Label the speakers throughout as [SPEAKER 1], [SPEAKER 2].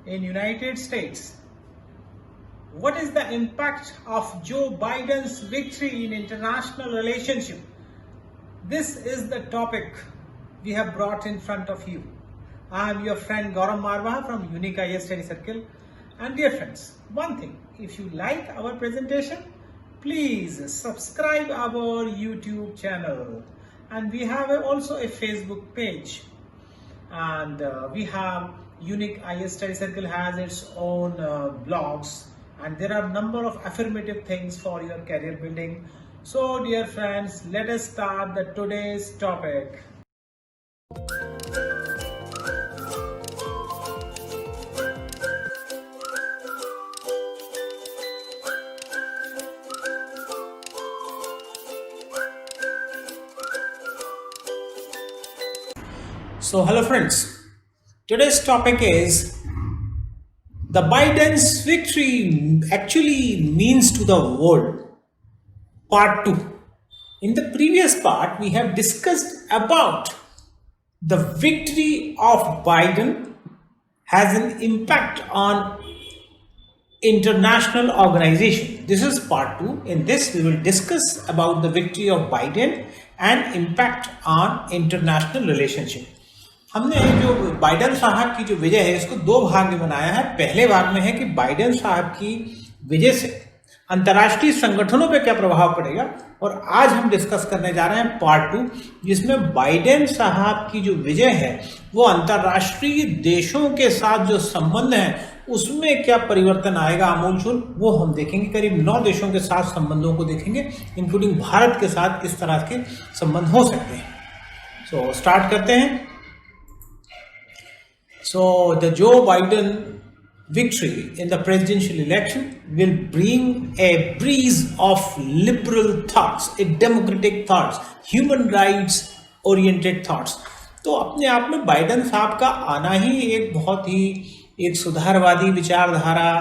[SPEAKER 1] in United States. What is the impact of Joe Biden's victory in international relationship? This is the topic we have brought in front of you. I am your friend Gaurav Marwah from Unique IAS Study Circle. And dear friends, one thing, if you like our presentation, please subscribe our YouTube channel. And we have also a Facebook page. And we have Unique IAS Study Circle has its own blogs. And there are a number of affirmative things for your career building. So dear friends, let us start the today's topic. So hello friends, today's topic is the Biden's victory actually means to the world. Part 2. In the previous part, we have discussed about the victory of Biden has an impact on international organization. This is part 2. In this, we will discuss about the victory of Biden and impact on international relationship. हमने Joe Biden साहब की जो विजय है इसको दो भाग में बनाया है। पहले भाग में है कि बाइडेन साहब की विजय से अंतर्राष्ट्रीय संगठनों पे क्या प्रभाव पड़ेगा, और आज हम डिस्कस करने जा रहे हैं पार्ट 2 जिसमें बाइडेन साहब की जो विजय है वो अंतर्राष्ट्रीय देशों के साथ जो संबंध है उसमें क्या परिवर्तन आएगा आमूलचूल, वो हम देखेंगे। करीब 9 देशों के साथ संबंधों को देखेंगे, इंक्लूडिंग भारत के साथ किस तरह के संबंध हो सकते हैं। सो स्टार्ट करते हैं। So the Joe Biden victory in the presidential election will bring a breeze of liberal thoughts, a democratic thoughts, human rights oriented thoughts. तो अपने आप में बाइडेन साहब का आना ही एक बहुत ही एक सुधारवादी विचारधारा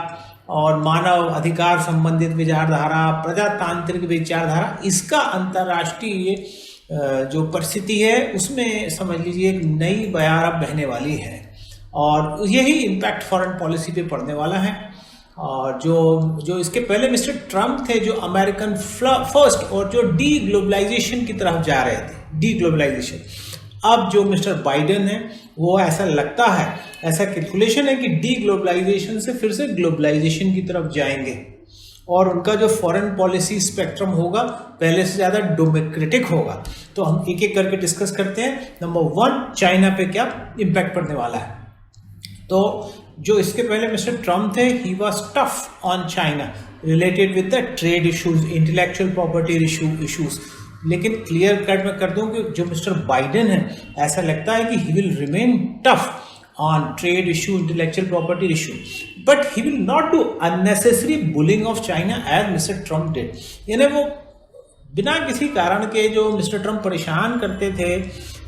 [SPEAKER 1] और मानव अधिकार संबंधित विचारधारा, प्रजातांत्रिक विचारधारा, इसका अंतर्राष्ट्रीय जो परिस्थिति है उसमें समझ लीजिए एक नई बयार बहने वाली है, और यही इम्पैक्ट फॉरेन पॉलिसी पे पड़ने वाला है। और जो इसके पहले मिस्टर ट्रम्प थे जो अमेरिकन फर्स्ट और जो डी ग्लोबलाइजेशन की तरफ जा रहे थे, डी ग्लोबलाइजेशन, अब जो मिस्टर बाइडेन है वो ऐसा लगता है, ऐसा कैलकुलेशन है कि डी ग्लोबलाइजेशन से फिर से ग्लोबलाइजेशन की तरफ जाएंगे, और उनका जो फॉरेन पॉलिसी स्पेक्ट्रम होगा पहले से ज़्यादा डेमोक्रेटिक होगा। तो हम एक एक करके डिस्कस करते हैं। नंबर 1, चाइना पे क्या इम्पैक्ट पड़ने वाला है। तो जो इसके पहले मिस्टर ट्रम्प थे, he was tough on China related with the trade issues, intellectual property issues, लेकिन क्लियर कट में कर दूं कि जो मिस्टर बाइडेन है ऐसा लगता है कि he will remain tough on trade issue, intellectual property issue, but he will not do unnecessary bullying of China as mister Trump did. यानी वो बिना किसी कारण के जो मिस्टर ट्रम्प परेशान करते थे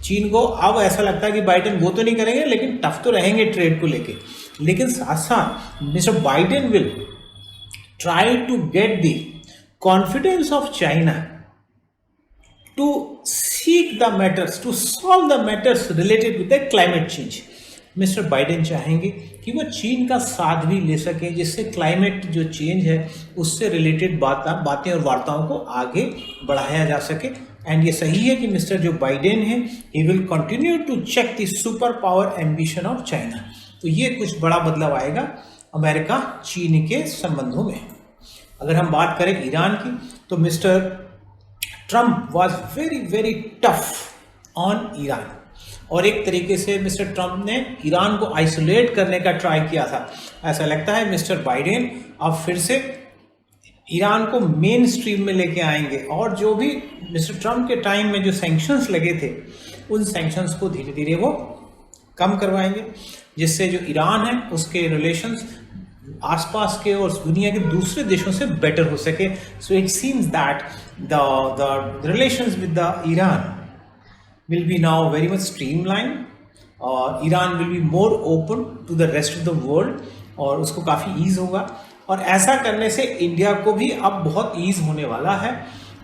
[SPEAKER 1] चीन को, अब ऐसा लगता है कि बाइडेन वो तो नहीं करेंगे लेकिन टफ तो रहेंगे ट्रेड को लेके। लेकिन साथ साथ mister Biden will try to get the confidence of China to seek the matters, to solve the matters related with the climate change. Mister Biden चाहेंगे कि वो चीन का साथ भी ले सकें, जिससे क्लाइमेट जो चेंज है उससे रिलेटेड बातें और वार्ताओं को आगे बढ़ाया जा सके। एंड ये सही है कि मिस्टर जो बाइडेन है he will continue to check the super power ambition of China. तो ये कुछ बड़ा बदलाव आएगा अमेरिका चीन के संबंधों में। अगर हम बात करें ईरान की, तो mister Trump was very very tough on Iran, और एक तरीके से मिस्टर ट्रम्प ने ईरान को आइसोलेट करने का ट्राई किया था। ऐसा लगता है मिस्टर बाइडेन अब फिर से ईरान को मेन स्ट्रीम में लेके आएंगे, और जो भी मिस्टर ट्रम्प के टाइम में जो सैंक्शंस लगे थे उन सैंक्शंस को धीरे धीरे वो कम करवाएंगे, जिससे जो ईरान है उसके रिलेशंस आसपास के और दुनिया के दूसरे देशों से बेटर हो सके। So it seems that the relations with the Iran will be now very much streamlined, और Iran will be more open to the rest of the world, और उसको काफ़ी ईज होगा। और ऐसा करने से इंडिया को भी अब बहुत ईज होने वाला है,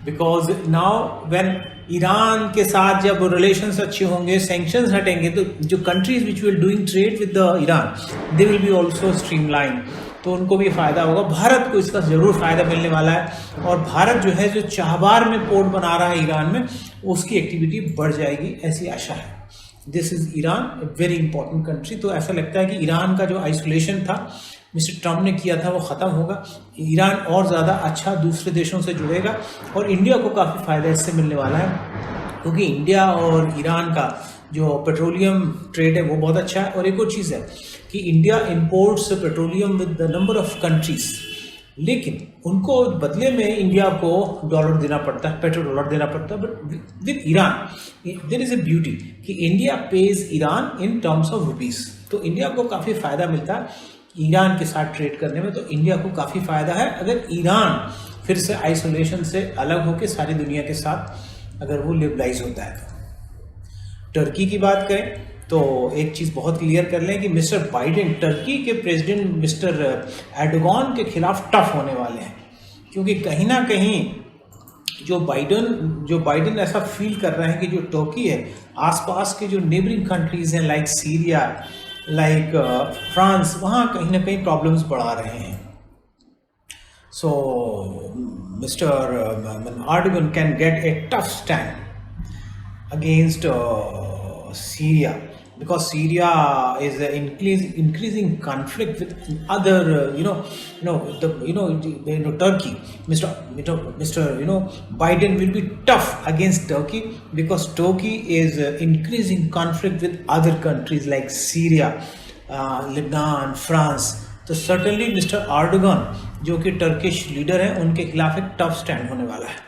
[SPEAKER 1] बिकॉज नाउ व्हेन ईरान के साथ जब रिलेशंस अच्छे होंगे, सैंक्शंस हटेंगे, तो जो countries which will doing trade with the Iran, they will be also streamline, तो उनको भी फायदा होगा। भारत को इसका जरूर फायदा मिलने वाला है, और भारत जो है, जो चाहबार में पोर्ट बना रहा है ईरान में, उसकी एक्टिविटी बढ़ जाएगी, ऐसी आशा है। This is Iran, very important country. तो ऐसा लगता है कि ईरान का जो आइसोलेशन था मिस्टर ट्रम्प ने किया था, वो ख़त्म होगा। ईरान और ज़्यादा अच्छा दूसरे देशों से जुड़ेगा, और इंडिया को काफ़ी फ़ायदा इससे मिलने वाला है, क्योंकि इंडिया और ईरान का जो पेट्रोलियम ट्रेड है वो बहुत अच्छा है। और एक और चीज़ है कि India imports petroleum with the number of countries, लेकिन उनको बदले में इंडिया को डॉलर देना पड़ता है, पेट्रो डॉलर देना पड़ता है। But with Iran there is a beauty कि India pays Iran in terms of rupees, तो इंडिया को काफ़ी फायदा मिलता है ईरान के साथ ट्रेड करने में। तो इंडिया को काफ़ी फायदा है अगर ईरान फिर से आइसोलेशन से अलग होकर सारी दुनिया के साथ अगर वो लिबरलाइज होता है। टर्की की बात करें तो एक चीज़ बहुत क्लियर कर लें कि मिस्टर बाइडेन टर्की के प्रेसिडेंट मिस्टर एर्डोगन के खिलाफ टफ होने वाले हैं, क्योंकि कहीं ना कहीं जो बाइडेन ऐसा फील कर रहे हैं कि जो टर्की है, आसपास के जो नेबरिंग कंट्रीज हैं लाइक सीरिया, लाइक फ्रांस, वहाँ कहीं ना कहीं प्रॉब्लम्स बढ़ा रहे हैं। So mister Erdogan can get a tough stand against Syria, because Syria is an increasing conflict with other, Turkey. Mr. Biden will be tough against Turkey because Turkey is increasing conflict with other countries like Syria, Lebanon, France. तो certainly Mr. Erdogan जो कि Turkish leader हैं, उनके खिलाफ एक tough stand होने वाला है।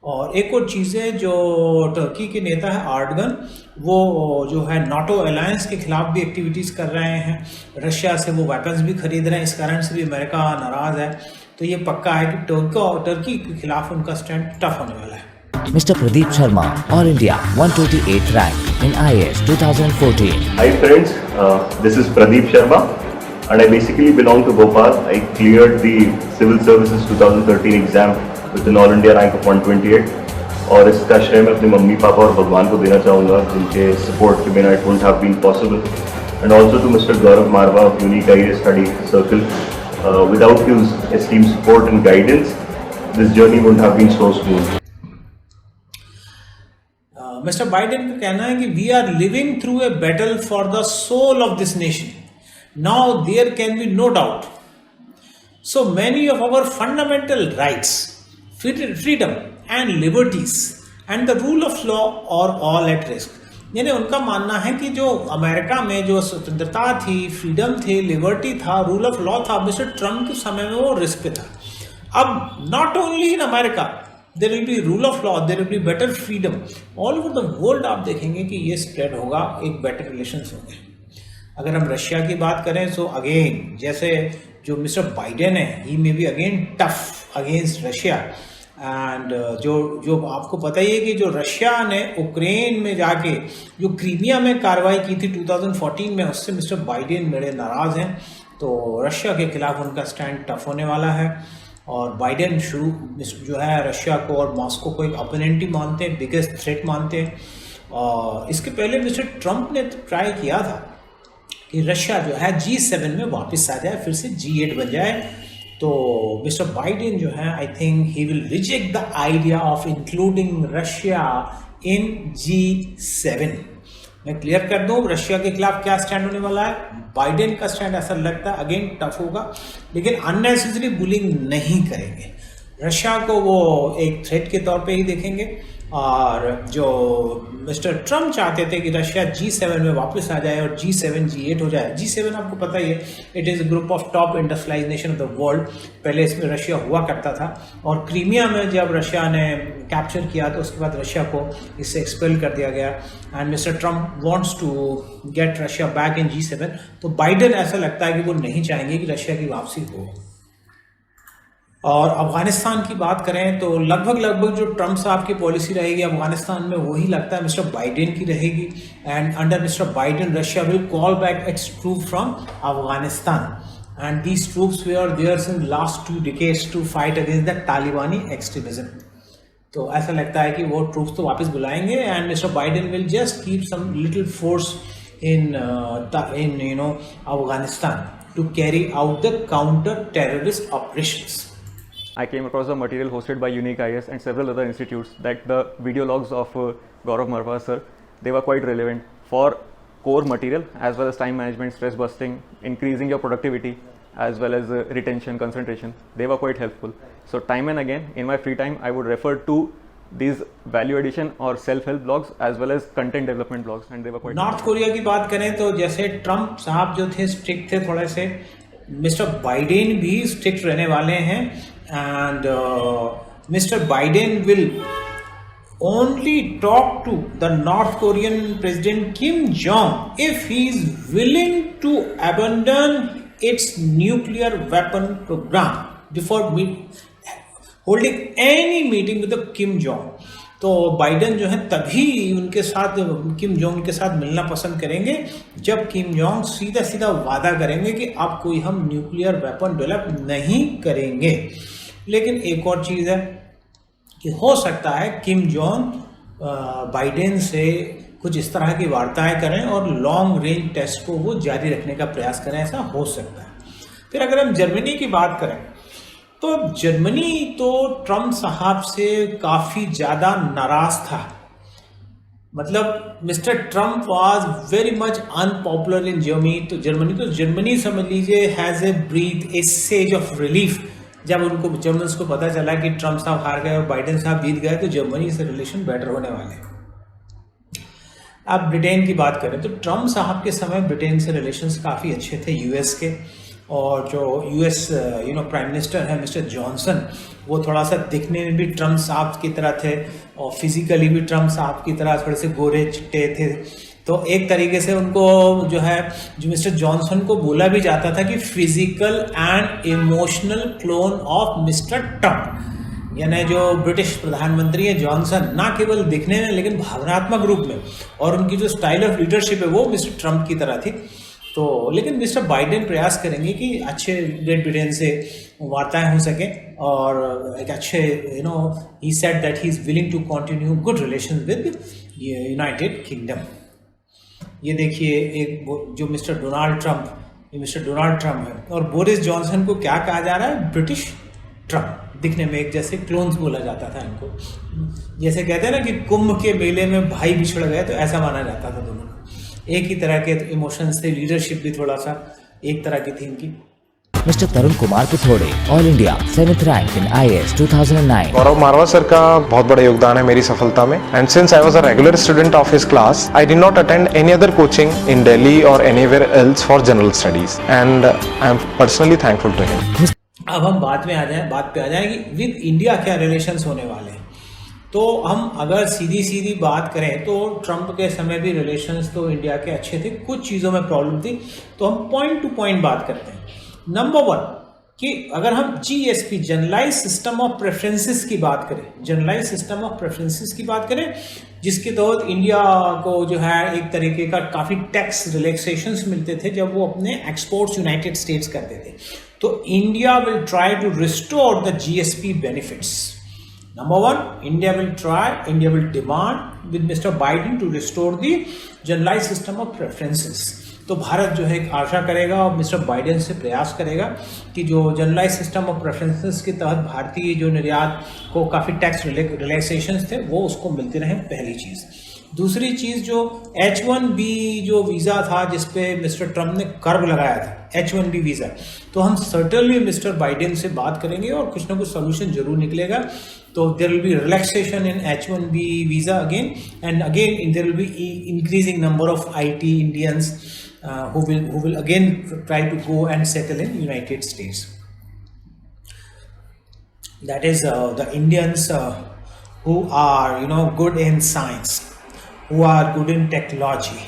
[SPEAKER 1] और एक और चीज़ है, जो टर्की के नेता है एर्डोगन, वो जो है नाटो अलायंस के खिलाफ भी एक्टिविटीज़ कर रहे हैं, रशिया से वो वेपन्स भी खरीद रहे हैं, इस कारण से भी अमेरिका नाराज़ है। तो ये पक्का है कि टर्की के खिलाफ उनका स्टैंड टफ होने वाला है।
[SPEAKER 2] Mr. Pradeep Sharma, All India 128 rank in IAS 2014.
[SPEAKER 3] Hi friends, this is Pradeep Sharma and I basically belong to Bhopal. I cleared the Civil Services 2013 exam with an All India rank of 128, और इसका श्रेय मैं अपने mummy papa और भगवान को देना चाहूँगा, जिनके सपोर्ट के बिना it wouldn't have been possible, and also to mister Gaurav Marwa of Unique IAS study circle. Without his esteemed support and guidance this journey wouldn't have been so smooth.
[SPEAKER 1] Mister Biden का कहना है कि we are living through a battle for the soul of this nation, now there can be no doubt, so many of our fundamental rights, freedom and liberties and the rule of law are all at risk। यानी उनका मानना है कि जो America में जो स्वतंत्रता थी, फ्रीडम थे, लिबर्टी था, रूल ऑफ लॉ था, मिस्टर ट्रम्प के समय में वो रिस्क पे था। अब not only in America there will be rule of law, there will be better freedom, all over the world आप देखेंगे कि ये स्प्रेड होगा, एक बेटर रिलेशंस होंगे। अगर हम रशिया की बात करें तो अगेन जैसे जो मिस्टर बाइडेन है, he may be again tough against Russia, and जो आपको पता ही है कि जो रशिया ने यूक्रेन में जाके जो क्रीमिया में कार्रवाई की थी 2014 में, उससे मिस्टर बाइडेन बड़े नाराज़ हैं। तो रशिया के खिलाफ उनका स्टैंड टफ होने वाला है, और बाइडेन शुरू जो है रशिया को और मॉस्को को एक अपोनेंट ही मानते हैं, बिगेस्ट थ्रेट मानते हैं। और इसके पहले मिस्टर ट्रम्प ने ट्राई किया था कि रशिया जो है G7 में वापस आ जाए, फिर से G8 बन जाए। तो मिस्टर बाइडेन जो है, I think he will reject the idea of including Russia in G7। मैं क्लियर कर दूं रशिया के खिलाफ क्या स्टैंड होने वाला है। बाइडेन का स्टैंड ऐसा लगता है अगेन टफ होगा, लेकिन अननेसेसरी बुलिंग नहीं करेंगे। रशिया को वो एक थ्रेट के तौर पे ही देखेंगे, और जो मिस्टर ट्रम्प चाहते थे कि रशिया G7 में वापस आ जाए और G7 G8 हो जाए। G7 आपको पता ही है, it is group of top industrialised nation of the world. पहले इसमें रशिया हुआ करता था, और क्रीमिया में जब रशिया ने कैप्चर किया तो उसके बाद रशिया को इससे एक्सपेल कर दिया गया, and mister Trump wants to get Russia back in G7। तो बाइडेन ऐसा लगता है कि वो नहीं चाहेंगे कि रशिया की वापसी हो। और अफगानिस्तान की बात करें तो लगभग जो ट्रम्प साहब की पॉलिसी रहेगी अफगानिस्तान में, वही लगता है मिस्टर बाइडेन की रहेगी। And under mister Biden Russia will call back its troop from Afghanistan, and these troops were there since last 2 decades to fight against the Talibani extremism. तो ऐसा लगता है कि वो ट्रूप्स तो वापस बुलाएंगे and mister Biden will just keep some little force in Afghanistan to carry out the counter-terrorist operations.
[SPEAKER 4] I came across the material hosted by Unique IS and several other institutes that the video logs of Gaurav Marwah sir, they were quite relevant for core material as well as time management, stress busting, increasing your productivity as well as retention, concentration. They were quite helpful. So time and again in my free time I would refer to these value addition or self-help blogs as well as content development blogs and they were quite
[SPEAKER 1] north Korea की बात करें तो जैसे Trump साहब जो थे strict थे थोड़े से, मिस्टर बाइडेन भी स्ट्रिक्ट रहने वाले हैं and mister Biden will only talk to the North Korean President Kim Jong if he is willing to abandon its nuclear weapon program before holding any meeting with the Kim Jong. तो Biden जो है तभी उनके साथ Kim Jong के साथ मिलना पसंद करेंगे जब किम जोंग सीधा सीधा वादा करेंगे कि अब कोई हम न्यूक्लियर वेपन डेवलप नहीं करेंगे. लेकिन एक और चीज़ है कि हो सकता है किम जोंग बाइडेन से कुछ इस तरह की वार्ताएं करें और लॉन्ग रेंज टेस्ट को वो जारी रखने का प्रयास करें, ऐसा हो सकता है. फिर अगर हम जर्मनी की बात करें तो जर्मनी तो ट्रम्प साहब से काफ़ी ज़्यादा नाराज था. मतलब mister Trump was very much unpopular in Germany समझ लीजिए has a breath a sage of relief. जब उनको जर्मन्स को पता चला कि ट्रम्प साहब हार गए और बाइडेन साहब जीत गए तो जर्मनी से रिलेशन बेटर होने वाले. अब ब्रिटेन की बात करें तो ट्रम्प साहब के समय ब्रिटेन से रिलेशंस काफ़ी अच्छे थे यूएस के, और जो यूएस प्राइम मिनिस्टर है मिस्टर जॉनसन वो थोड़ा सा दिखने में भी ट्रम्प साहब की तरह थे और फिजिकली भी ट्रम्प साहब की तरह थोड़े से गोरे चिट्टे थे. तो एक तरीके से उनको जो मिस्टर जॉनसन को बोला भी जाता था कि physical and emotional clone of mister Trump. यानी जो ब्रिटिश प्रधानमंत्री है जॉनसन ना केवल दिखने में लेकिन भावनात्मक रूप में और उनकी जो स्टाइल ऑफ लीडरशिप है वो मिस्टर ट्रम्प की तरह थी. तो लेकिन मिस्टर बाइडेन प्रयास करेंगे कि अच्छे ग्रेट ब्रिटेन से वार्ताएं हो सके और एक अच्छे he said that he is willing to continue good relation with United Kingdom. ये देखिए एक जो मिस्टर डोनाल्ड ट्रम्प है और बोरिस जॉनसन को क्या कहा जा रहा है, ब्रिटिश ट्रम्प. दिखने में एक जैसे क्लोन्स बोला जाता था इनको. जैसे कहते हैं ना कि कुंभ के मेले में भाई बिछड़ गए, तो ऐसा माना जाता था. दोनों एक ही तरह के इमोशंस थे, लीडरशिप भी थोड़ा सा एक तरह की थी इनकी.
[SPEAKER 2] Mr. Tarun Kumar Pithode, All India 7th rank in IAS 2009.
[SPEAKER 5] Gaurav Marwah sir का बहुत बड़ा योगदान है मेरी सफलता में. And since I was a regular student of his class, I did not attend any other coaching in Delhi और anywhere else for general studies and I am personally thankful to him.
[SPEAKER 1] अब हम बात पे आ जाए कि विद इंडिया क्या relations होने वाले हैं. तो हम अगर सीधी बात करें तो ट्रम्प के समय भी रिलेशंस तो इंडिया के अच्छे थे, कुछ चीज़ों में प्रॉब्लम थी. तो हम पॉइंट टू पॉइंट बात करते हैं. नंबर 1 कि अगर हम GSP generalise system of preferences की बात करें, जिसके तहत इंडिया को जो है एक तरीके का काफ़ी टैक्स रिलैक्सेशंस मिलते थे जब वो अपने एक्सपोर्ट्स यूनाइटेड स्टेट्स करते थे. तो India will try to restore the GSP benefits. Number 1, India will demand with Mr. Biden to restore the generalized system of preferences. तो भारत जो है एक आशा करेगा और मिस्टर बाइडेन से प्रयास करेगा कि जो जनरलाइज सिस्टम ऑफ प्रेफरेंसेस के तहत भारतीय जो निर्यात को काफ़ी टैक्स रिलैक्सेशंस थे वो उसको मिलते रहें, पहली चीज़. दूसरी चीज़ जो H1B जो वीज़ा था जिस पे मिस्टर ट्रम्प ने कर्व लगाया था, H1B वीज़ा, तो हम सर्टनली मिस्टर बाइडेन से बात करेंगे और कुछ ना कुछ सोल्यूशन जरूर निकलेगा. तो there will be relaxation in H1B visa again and again there will be increasing number of IT Indians who will again try to go and settle in United States. That is the Indians who are good in science, who are good in technology,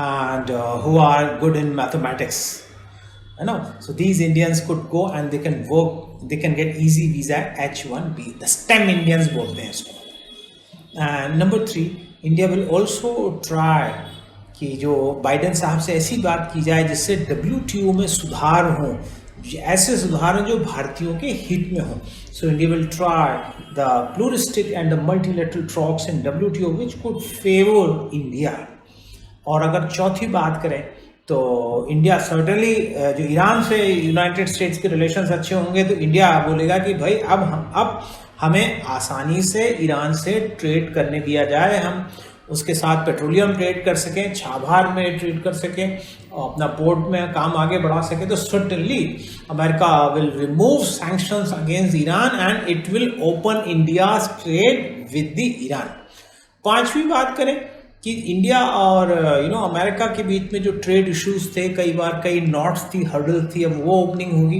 [SPEAKER 1] and who are good in mathematics. So these Indians could go and they can work, they can get easy visa H1B. The STEM Indians बोलते हैं इसको. And number 3, India will also try कि Joe Biden साहब से ऐसी बात की जाए जिससे WTO में सुधार हो, ऐसे सुधार जो भारतीयों के हित में हो. So India will try the pluralistic and the multilateral talks in WTO which could favor India. और अगर चौथी बात करें तो इंडिया सर्टनली जो ईरान से यूनाइटेड स्टेट्स के रिलेशंस अच्छे होंगे तो इंडिया बोलेगा कि भाई अब हमें आसानी से ईरान से ट्रेड करने दिया जाए, हम उसके साथ पेट्रोलियम ट्रेड कर सकें, छाभार में ट्रेड कर सकें, अपना पोर्ट में काम आगे बढ़ा सकें. तो certainly America will remove sanctions against Iran and it will open India's trade with the Iran. पांचवी बात करें कि इंडिया और अमेरिका के बीच में जो ट्रेड इश्यूज थे, कई बार कई नॉट्स थी, हर्डल थी, अब वो ओपनिंग होगी.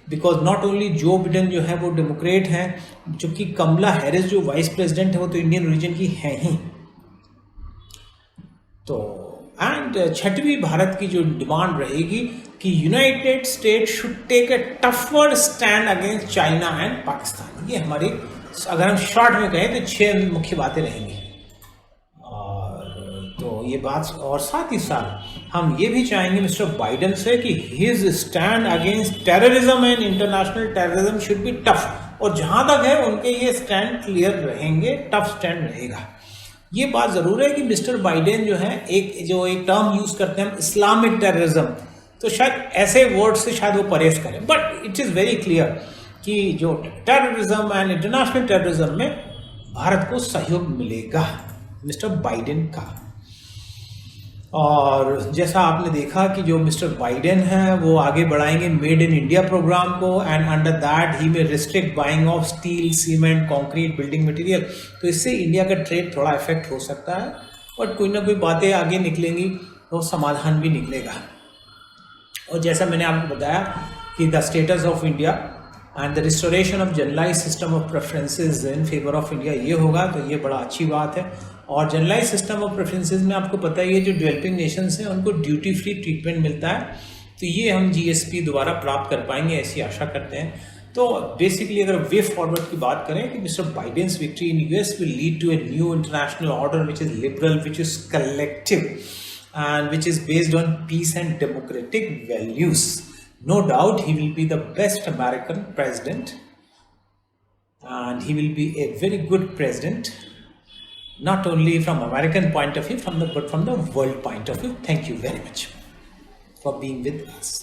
[SPEAKER 1] Because not only Joe Biden जो है वो डेमोक्रेट हैं, जो कि कमला हैरिस जो वाइस प्रेसिडेंट है वो तो इंडियन ओरिजिन की है ही. तो एंड छठवीं भारत की जो डिमांड रहेगी कि United State should take a tougher stand against China and Pakistan. ये हमारी, अगर हम शॉर्ट में कहें तो 6 मुख्य बातें रहेंगी. तो ये बात, और साथ ही साथ हम ये भी चाहेंगे मिस्टर बाइडेन से कि his stand against terrorism and international terrorism should be tough. और जहां तक है उनके ये स्टैंड क्लियर रहेंगे, टफ स्टैंड रहेगा. ये बात जरूर है कि मिस्टर बाइडेन जो है एक टर्म यूज करते हैं इस्लामिक टेररिज्म, तो शायद ऐसे वर्ड से शायद वो परहेज करें. But it is very clear कि जो टेररिज्म एंड इंटरनेशनल टेररिज्म में भारत को सहयोग मिलेगा मिस्टर बाइडेन का. और जैसा आपने देखा कि जो मिस्टर बाइडेन है वो आगे बढ़ाएंगे मेड इन इंडिया प्रोग्राम को, एंड अंडर दैट ही में restrict buying of steel, cement, concrete, building material. तो इससे इंडिया का ट्रेड थोड़ा इफेक्ट हो सकता है, बट कोई ना कोई बातें आगे निकलेंगी तो समाधान भी निकलेगा. और जैसा मैंने आपको बताया कि the status of India and the restoration of generalise system of preferences in favour of India, ये होगा तो ये बड़ा अच्छी बात है. और जनरलाइज सिस्टम ऑफ प्रेफरेंसेज में आपको पता ही है जो डेवलपिंग नेशंस हैं उनको ड्यूटी फ्री ट्रीटमेंट मिलता है, तो ये हम GSP दोबारा प्राप्त कर पाएंगे ऐसी आशा करते हैं. तो बेसिकली अगर वे फॉरवर्ड की बात करें कि mister Biden's victory in US will lead to a new international order which is liberal, which is collective and which is based on peace and democratic values. No doubt he will be the best American president and he will be a very good president, not only from American point of view but from the world point of view. Thank you very much for being with us.